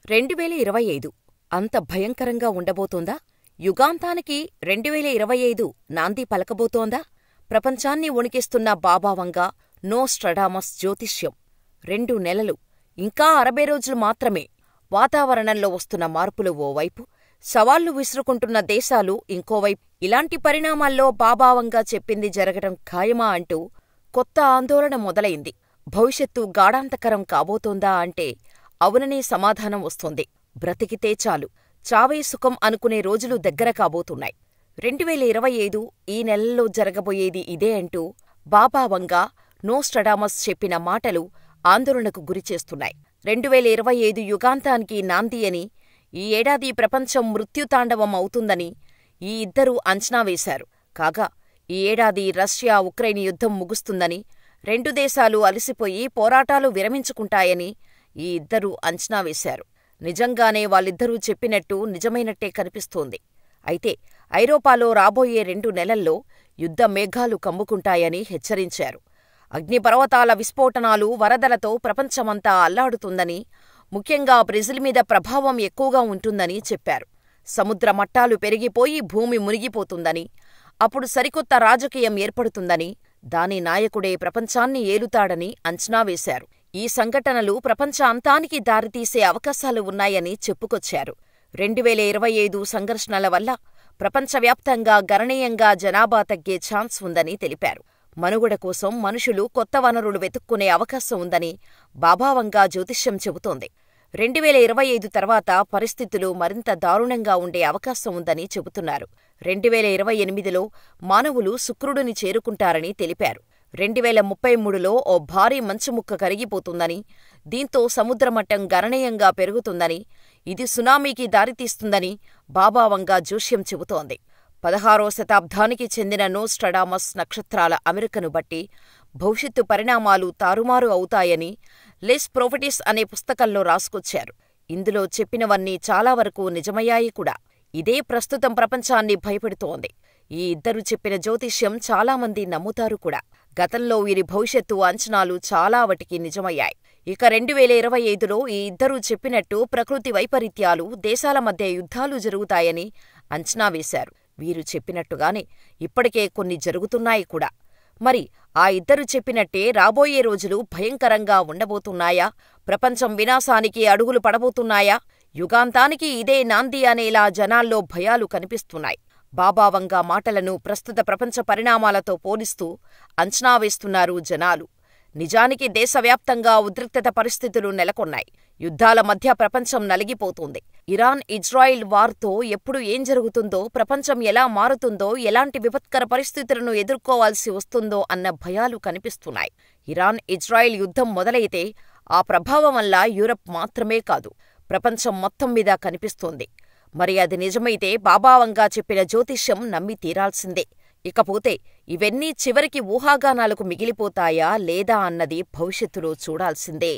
2025 అంత భయంకరంగా ఉండబోతోందా? యుగాంతానికి 2025 నాంది పలకబోతోందా? ప్రపంచాన్ని వణికిస్తున్న బాబావంగా నోస్ట్రడామస్ జ్యోతిష్యం. 2 నెలలు, ఇంకా 60 రోజులు మాత్రమే. వాతావరణంలో వస్తున్న మార్పులు ఓవైపు, సవాళ్లు విసురుకుంటున్న దేశాలు ఇంకోవైపు. ఇలాంటి పరిణామాల్లో బాబావంగా చెప్పింది జరగటం ఖాయమా అంటూ కొత్త ఆందోళన మొదలైంది. భవిష్యత్తు గాఢాంతకరం కాబోతోందా అంటే అవుననే సమాధానం వస్తోంది. బ్రతికితే చాలు, చావే సుఖం అనుకునే రోజులు దగ్గర కాబోతున్నాయి. 2025 ఈ నెలల్లో జరగబోయేది ఇదే అంటూ బాబావంగా నోస్ట్రడామస్ చెప్పిన మాటలు ఆందోళనకు గురిచేస్తున్నాయి. 2025 యుగాంతానికి నాంది అని, ఈ ఏడాది ప్రపంచం మృత్యుతాండవం అవుతుందని ఈ ఇద్దరూ అంచనా వేశారు. కాగా ఈ ఏడాది రష్యా ఉక్రెయిన్ యుద్ధం ముగుస్తుందని, 2 దేశాలు అలసిపోయి పోరాటాలు విరమించుకుంటాయని ఈ ఇద్దరూ అంచనా వేశారు. నిజంగానే వాళ్ళిద్దరూ చెప్పినట్టు నిజమైనట్టే కనిపిస్తోంది. అయితే ఐరోపాలో రాబోయే 2 నెలల్లో యుద్ధ మేఘాలు కమ్ముకుంటాయని హెచ్చరించారు. అగ్నిపర్వతాల విస్ఫోటనాలు, వరదలతో ప్రపంచమంతా అల్లాడుతుందని, ముఖ్యంగా బ్రెజిల్ మీద ప్రభావం ఎక్కువగా ఉంటుందని చెప్పారు. సముద్ర మట్టాలు పెరిగిపోయి భూమి మునిగిపోతుందని, అప్పుడు సరికొత్త రాజకీయం ఏర్పడుతుందని, దాని నాయకుడే ప్రపంచాన్ని ఏలుతాడని అంచనా వేశారు. ఈ సంఘటనలు ప్రపంచ అంతానికి దారితీసే అవకాశాలు ఉన్నాయని చెప్పుకొచ్చారు. 2025 సంఘర్షణల వల్ల ప్రపంచవ్యాప్తంగా గణనీయంగా జనాభా తగ్గే ఛాన్స్ ఉందని తెలిపారు. మనుగడ కోసం మనుషులు కొత్త వనరులు వెతుక్కునే అవకాశం ఉందని బాబావంగా జ్యోతిష్యం చెబుతోంది. 2025 తర్వాత పరిస్థితులు మరింత దారుణంగా ఉండే అవకాశం ఉందని చెబుతున్నారు. 2028లో మానవులు శుక్రుడిని చేరుకుంటారని తెలిపారు. 2033లో ఓ భారీ మంచుముక్క కరిగిపోతుందని, దీంతో సముద్రమట్టం గణనీయంగా పెరుగుతుందని, ఇది సునామీకి దారితీస్తుందని బాబావంగా జోస్యం చెబుతోంది. 16వ శతాబ్దానికి చెందిన నోస్ట్రడామస్ నక్షత్రాల అమరికను బట్టి భవిష్యత్తు పరిణామాలు తారుమారు అవుతాయని లెస్ ప్రొఫెటిస్ అనే పుస్తకంలో రాసుకొచ్చారు. ఇందులో చెప్పినవన్నీ చాలా వరకు నిజమయ్యాయి కూడా. ఇదే ప్రస్తుతం ప్రపంచాన్ని భయపెడుతోంది. ఈ ఇద్దరు చెప్పిన జ్యోతిష్యం చాలామంది నమ్ముతారు కూడా. గతంలో వీరి భవిష్యత్తు అంచనాలు చాలా వాటికి నిజమయ్యాయి. ఇక 2025లో ఈ ఇద్దరూ చెప్పినట్టు ప్రకృతి వైపరీత్యాలు, దేశాల మధ్య యుద్ధాలు జరుగుతాయని అంచనా వేశారు. వీరు చెప్పినట్టుగానే ఇప్పటికే కొన్ని జరుగుతున్నాయి కూడా. మరి ఆ ఇద్దరు చెప్పినట్టే రాబోయే రోజులు భయంకరంగా ఉండబోతున్నాయా? ప్రపంచం వినాశానికి అడుగులు పడబోతున్నాయా? యుగాంతానికి ఇదే నాంది అనేలా జనాల్లో భయాలు కనిపిస్తున్నాయి. బాబావంగా మాటలను ప్రస్తుత ప్రపంచ పరిణామాలతో పోలిస్తూ అంచనా వేస్తున్నారు జనాలు. నిజానికి దేశవ్యాప్తంగా ఉద్రిక్తత పరిస్థితులు నెలకొన్నాయి. యుద్ధాల మధ్య ప్రపంచం నలిగిపోతుంది. ఇరాన్ ఇజ్రాయిల్ వార్తో ఎప్పుడు ఏం జరుగుతుందో, ప్రపంచం ఎలా మారుతుందో, ఎలాంటి విపత్కర పరిస్థితులను ఎదుర్కోవాల్సి వస్తుందో అన్న భయాలు కనిపిస్తున్నాయి. ఇరాన్ ఇజ్రాయిల్ యుద్ధం మొదలైతే ఆ ప్రభావం వల్ల యూరప్ మాత్రమే కాదు, ప్రపంచం మొత్తం మీద కనిపిస్తోంది. మరి అది నిజమైతే బాబావంగా చెప్పిన జ్యోతిష్యం నమ్మి తీరాల్సిందే. ఇకపోతే ఇవన్నీ చివరికి ఊహాగానాలకు మిగిలిపోతాయా లేదా అన్నది భవిష్యత్తులో చూడాల్సిందే.